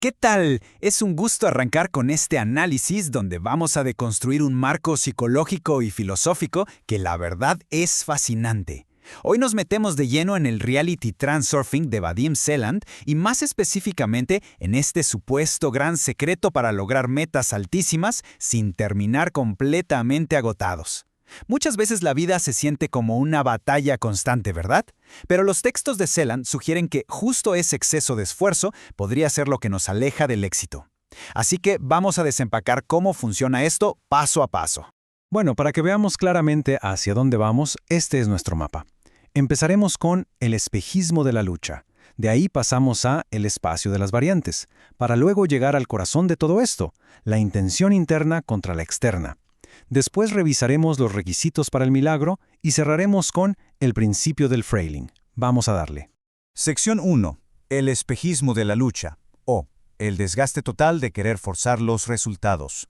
¿Qué tal? Es un gusto arrancar con este análisis donde vamos a deconstruir un marco psicológico y filosófico que la verdad es fascinante. Hoy nos metemos de lleno en el reality transurfing de Vadim Zeland y más específicamente en este supuesto gran secreto para lograr metas altísimas sin terminar completamente agotados. Muchas veces la vida se siente como una batalla constante, ¿verdad? Pero los textos de Zeland sugieren que justo ese exceso de esfuerzo podría ser lo que nos aleja del éxito. Así que vamos a desempacar cómo funciona esto paso a paso. Bueno, para que veamos claramente hacia dónde vamos, este es nuestro mapa. Empezaremos con el espejismo de la lucha. De ahí pasamos a el espacio de las variantes, para luego llegar al corazón de todo esto, la intención interna contra la externa. Después revisaremos los requisitos para el milagro y cerraremos con el principio del Freiling. Vamos a darle. Sección 1. El espejismo de la lucha, o el desgaste total de querer forzar los resultados.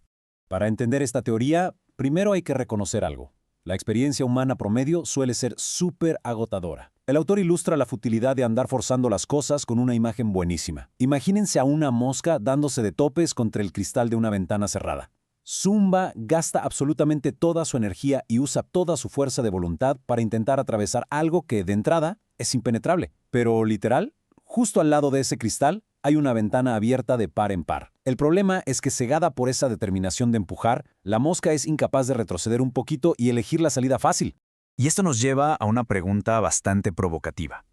Para entender esta teoría, primero hay que reconocer algo. La experiencia humana promedio suele ser súper agotadora. El autor ilustra la futilidad de andar forzando las cosas con una imagen buenísima. Imagínense a una mosca dándose de topes contra el cristal de una ventana cerrada. Zumba gasta absolutamente toda su energía y usa toda su fuerza de voluntad para intentar atravesar algo que, de entrada, es impenetrable. Pero, literal, justo al lado de ese cristal hay una ventana abierta de par en par. El problema es que, cegada por esa determinación de empujar, la mosca es incapaz de retroceder un poquito y elegir la salida fácil. Y esto nos lleva a una pregunta bastante provocativa.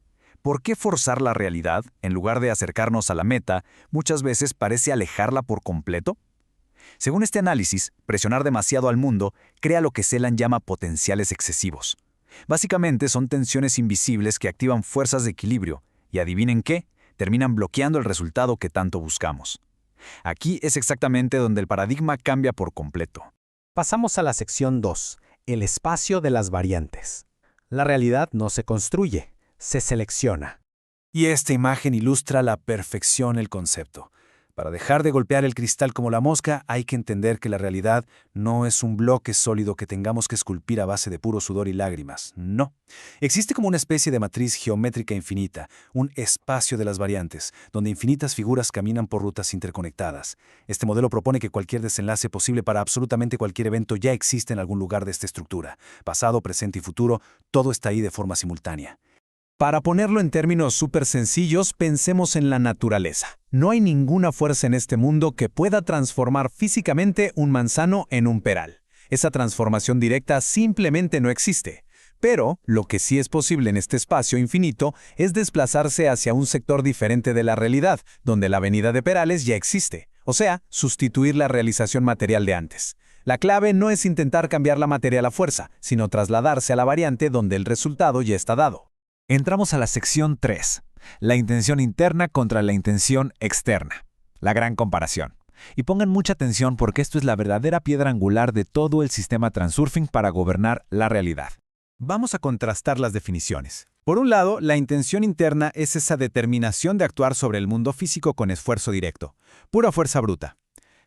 ¿Por qué forzar la realidad, en lugar de acercarnos a la meta, muchas veces parece alejarla por completo? Según este análisis, presionar demasiado al mundo crea lo que Zeland llama potenciales excesivos. Básicamente son tensiones invisibles que activan fuerzas de equilibrio y adivinen qué, terminan bloqueando el resultado que tanto buscamos. Aquí es exactamente donde el paradigma cambia por completo. Pasamos a la sección 2, el espacio de las variantes. La realidad no se construye, se selecciona. Y esta imagen ilustra a la perfección el concepto. Para dejar de golpear el cristal como la mosca, hay que entender que la realidad no es un bloque sólido que tengamos que esculpir a base de puro sudor y lágrimas. No. Existe como una especie de matriz geométrica infinita, un espacio de las variantes, donde infinitas figuras caminan por rutas interconectadas. Este modelo propone que cualquier desenlace posible para absolutamente cualquier evento ya existe en algún lugar de esta estructura. Pasado, presente y futuro, todo está ahí de forma simultánea. Para ponerlo en términos súper sencillos, pensemos en la naturaleza. No hay ninguna fuerza en este mundo que pueda transformar físicamente un manzano en un peral. Esa transformación directa simplemente no existe. Pero lo que sí es posible en este espacio infinito es desplazarse hacia un sector diferente de la realidad, donde la avenida de perales ya existe. O sea, sustituir la realización material de antes. La clave no es intentar cambiar la materia a la fuerza, sino trasladarse a la variante donde el resultado ya está dado. Entramos a la sección 3, la intención interna contra la intención externa. La gran comparación. Y pongan mucha atención porque esto es la verdadera piedra angular de todo el sistema transurfing para gobernar la realidad. Vamos a contrastar las definiciones. Por un lado, la intención interna es esa determinación de actuar sobre el mundo físico con esfuerzo directo, pura fuerza bruta.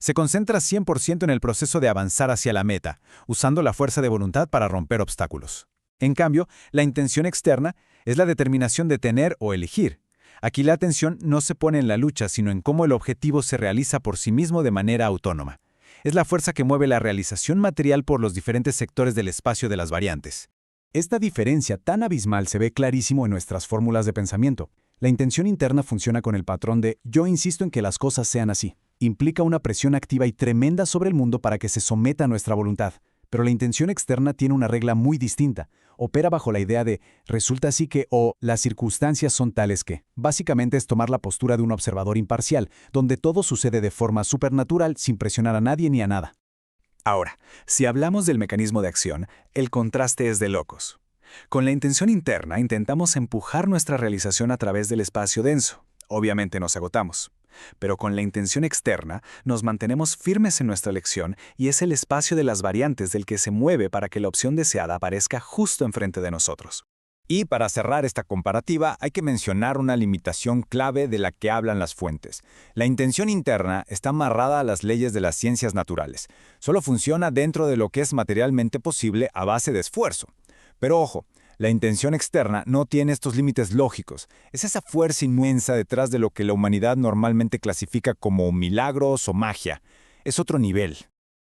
Se concentra 100% en el proceso de avanzar hacia la meta, usando la fuerza de voluntad para romper obstáculos. En cambio, la intención externa es la determinación de tener o elegir. Aquí la atención no se pone en la lucha, sino en cómo el objetivo se realiza por sí mismo de manera autónoma. Es la fuerza que mueve la realización material por los diferentes sectores del espacio de las variantes. Esta diferencia tan abismal se ve clarísimo en nuestras fórmulas de pensamiento. La intención interna funciona con el patrón de «yo insisto en que las cosas sean así». Implica una presión activa y tremenda sobre el mundo para que se someta a nuestra voluntad. Pero la intención externa tiene una regla muy distinta. Opera bajo la idea de resulta así que o las circunstancias son tales que. Básicamente es tomar la postura de un observador imparcial, donde todo sucede de forma supernatural sin presionar a nadie ni a nada. Ahora, si hablamos del mecanismo de acción, el contraste es de locos. Con la intención interna intentamos empujar nuestra realización a través del espacio denso. Obviamente nos agotamos. Pero con la intención externa nos mantenemos firmes en nuestra elección y es el espacio de las variantes del que se mueve para que la opción deseada aparezca justo enfrente de nosotros. Y para cerrar esta comparativa hay que mencionar una limitación clave de la que hablan las fuentes. La intención interna está amarrada a las leyes de las ciencias naturales. Solo funciona dentro de lo que es materialmente posible a base de esfuerzo. Pero ojo, La intención externa no tiene estos límites lógicos. Es esa fuerza inmensa detrás de lo que la humanidad normalmente clasifica como milagros o magia. Es otro nivel.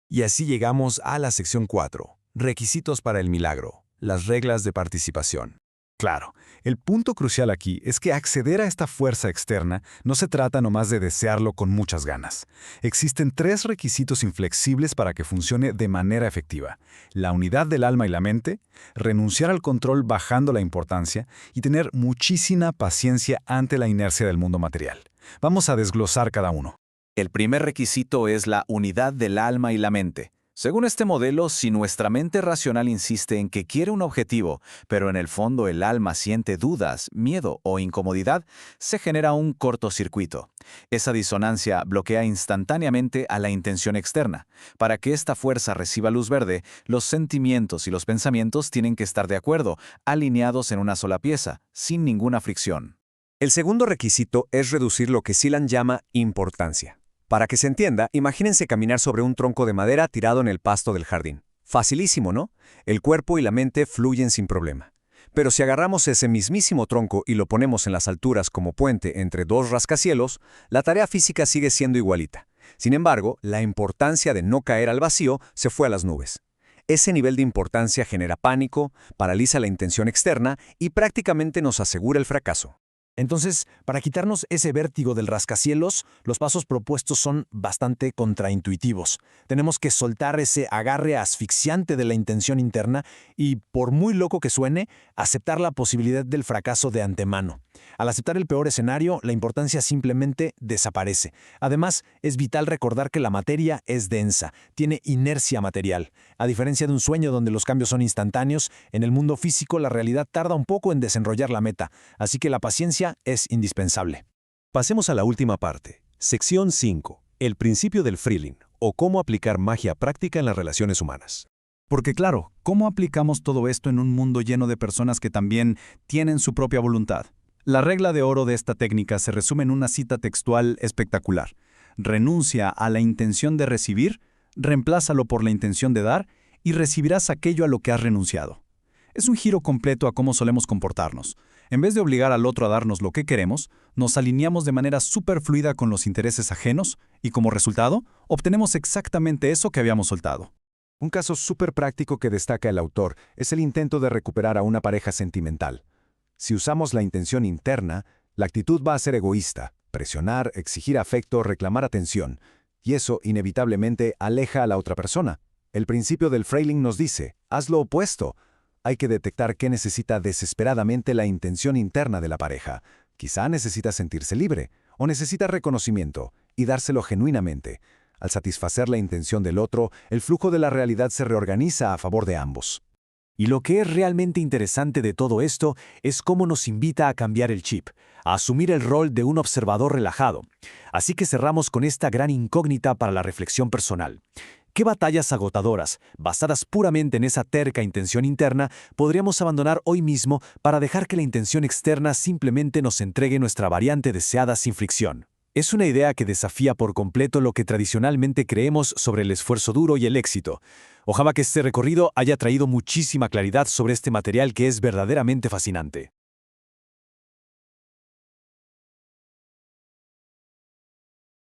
Y así llegamos a la sección 4. Requisitos para el milagro. Las reglas de participación. Claro, el punto crucial aquí es que acceder a esta fuerza externa no se trata nomás de desearlo con muchas ganas. Existen 3 requisitos inflexibles para que funcione de manera efectiva: la unidad del alma y la mente, renunciar al control bajando la importancia y tener muchísima paciencia ante la inercia del mundo material. Vamos a desglosar cada uno. El primer requisito es la unidad del alma y la mente. Según este modelo, si nuestra mente racional insiste en que quiere un objetivo, pero en el fondo el alma siente dudas, miedo o incomodidad, se genera un cortocircuito. Esa disonancia bloquea instantáneamente a la intención externa. Para que esta fuerza reciba luz verde, los sentimientos y los pensamientos tienen que estar de acuerdo, alineados en una sola pieza, sin ninguna fricción. El segundo requisito es reducir lo que Silan llama importancia. Para que se entienda, imagínense caminar sobre un tronco de madera tirado en el pasto del jardín. Facilísimo, ¿no? El cuerpo y la mente fluyen sin problema. Pero si agarramos ese mismísimo tronco y lo ponemos en las alturas como puente entre 2 rascacielos, la tarea física sigue siendo igualita. Sin embargo, la importancia de no caer al vacío se fue a las nubes. Ese nivel de importancia genera pánico, paraliza la intención externa y prácticamente nos asegura el fracaso. Entonces, para quitarnos ese vértigo del rascacielos, los pasos propuestos son bastante contraintuitivos. Tenemos que soltar ese agarre asfixiante de la intención interna y, por muy loco que suene, aceptar la posibilidad del fracaso de antemano. Al aceptar el peor escenario, la importancia simplemente desaparece. Además, es vital recordar que la materia es densa, tiene inercia material. A diferencia de un sueño donde los cambios son instantáneos, en el mundo físico la realidad tarda un poco en desenrollar la meta, así que la paciencia es indispensable. Pasemos a la última parte. Sección 5. El principio del Freeling, o cómo aplicar magia práctica en las relaciones humanas. Porque claro, ¿cómo aplicamos todo esto en un mundo lleno de personas que también tienen su propia voluntad? La regla de oro de esta técnica se resume en una cita textual espectacular. Renuncia a la intención de recibir, reemplázalo por la intención de dar y recibirás aquello a lo que has renunciado. Es un giro completo a cómo solemos comportarnos. En vez de obligar al otro a darnos lo que queremos, nos alineamos de manera superfluida con los intereses ajenos y como resultado, obtenemos exactamente eso que habíamos soltado. Un caso súper práctico que destaca el autor es el intento de recuperar a una pareja sentimental. Si usamos la intención interna, la actitud va a ser egoísta, presionar, exigir afecto, reclamar atención, y eso inevitablemente aleja a la otra persona. El principio del Freiling nos dice, haz lo opuesto. Hay que detectar qué necesita desesperadamente la intención interna de la pareja. Quizá necesita sentirse libre, o necesita reconocimiento, y dárselo genuinamente. Al satisfacer la intención del otro, el flujo de la realidad se reorganiza a favor de ambos. Y lo que es realmente interesante de todo esto es cómo nos invita a cambiar el chip, a asumir el rol de un observador relajado. Así que cerramos con esta gran incógnita para la reflexión personal. ¿Qué batallas agotadoras, basadas puramente en esa terca intención interna, podríamos abandonar hoy mismo para dejar que la intención externa simplemente nos entregue nuestra variante deseada sin fricción? Es una idea que desafía por completo lo que tradicionalmente creemos sobre el esfuerzo duro y el éxito. Ojalá que este recorrido haya traído muchísima claridad sobre este material que es verdaderamente fascinante.